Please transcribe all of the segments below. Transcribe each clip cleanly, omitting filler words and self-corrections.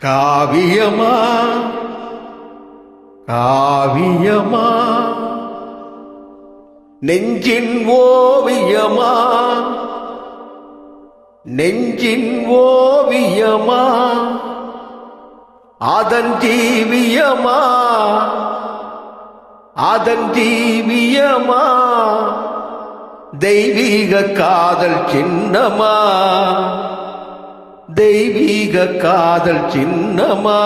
காவியமா காவியமா நெஞ்சின் ஓவியமா நெஞ்சின் ஓவியமா அதன் ஜீவியமா அதன் ஜீவியமா தெய்வீக காதல் சின்னமா தெய்வீக காதல் சின்னமா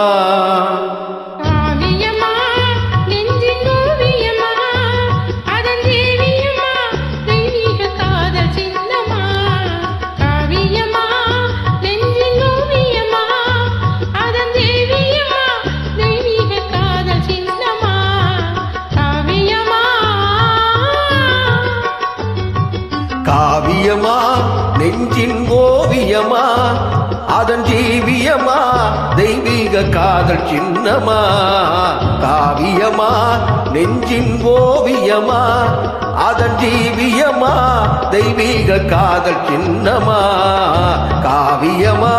காவியமா நெஞ்சின் ஓவியமா அதன் ஜீவியமா தெய்வீக காதல் சின்னமா காவியமா நெஞ்சின் ஓவியமா அதன் ஜீவியமா தெய்வீக காதல் சின்னமா காவியமா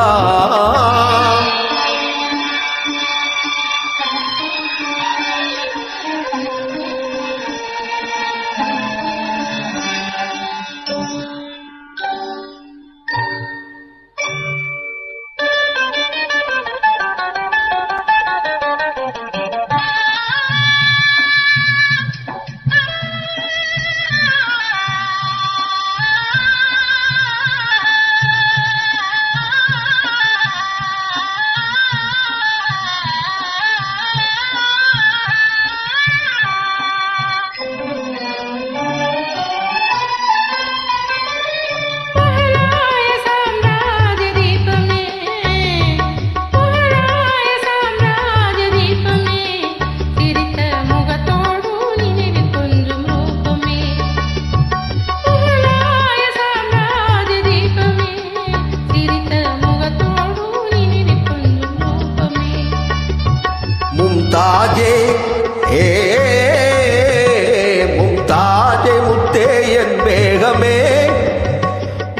மும்தாஜே மும்தாஜே முத்தே என் பேகமே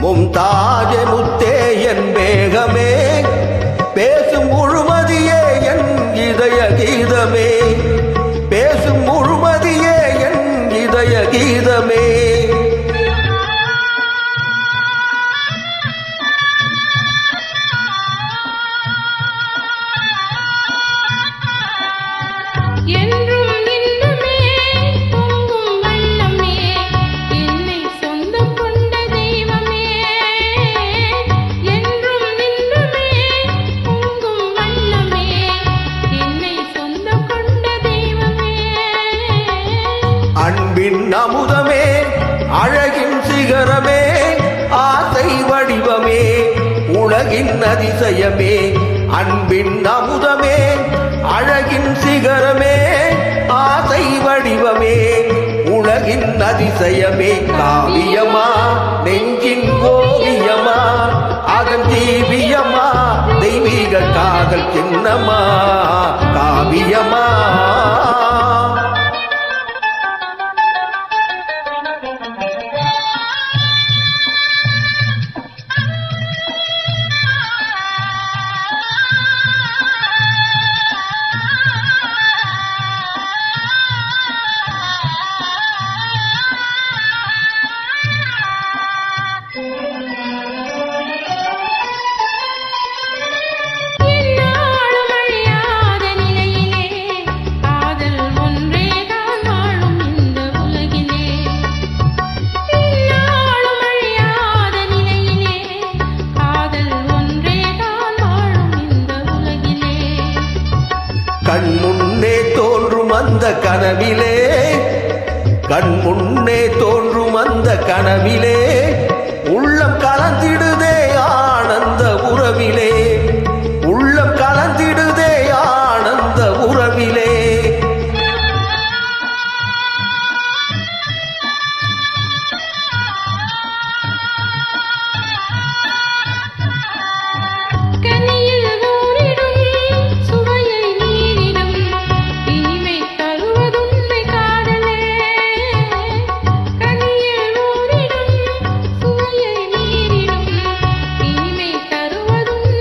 மும்தாஜே முத்தே என் பேகமே பேசும் முழுமதியே என் இதய கீதமே பேசும் முழுமதியே என் இதய கீதமே அன்பின் அமுதமே அழகின் சிகரமே ஆசை வடிவமே உலகின் அதிசயமே அன்பின் அமுதமே அழகின் சிகரமே ஆசை வடிவமே உலகின் அதிசயமே காவியமா நெஞ்சின் ஓவியமா அதன் ஜீவியமா தெய்வீக காதல் சின்னமா காவியமா கண் முன்னே தோன்றும் அந்த கனவிலே கண் முன்னே தோன்றும் அந்த கனவிலே உள்ளம் கலந்திடுதே ஆனந்த உறவிலே உள்ளம் கலந்திடுதே ஆனந்த உறவிலே தருவதும்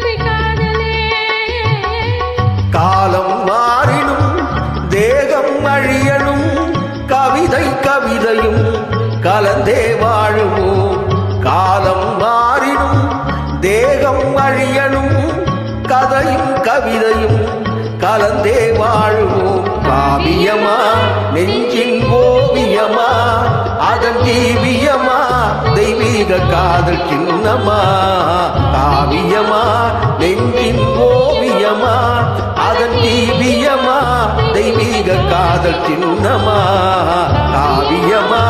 கலந்தே வாழுவோம். காலம் மாறினும் தேகம் அழியனும் கதையும் கவிதையும் கலந்தே வாழுவோம். காவியமா நெஞ்சின் ஓவியமா அதன் தீவியமா தெய்வீக காதல் சின்னமா. காவியமா நெஞ்சின் ஓவியமா அதன் தீவியமா தெய்வீக காதல் சின்னமா. காவியமா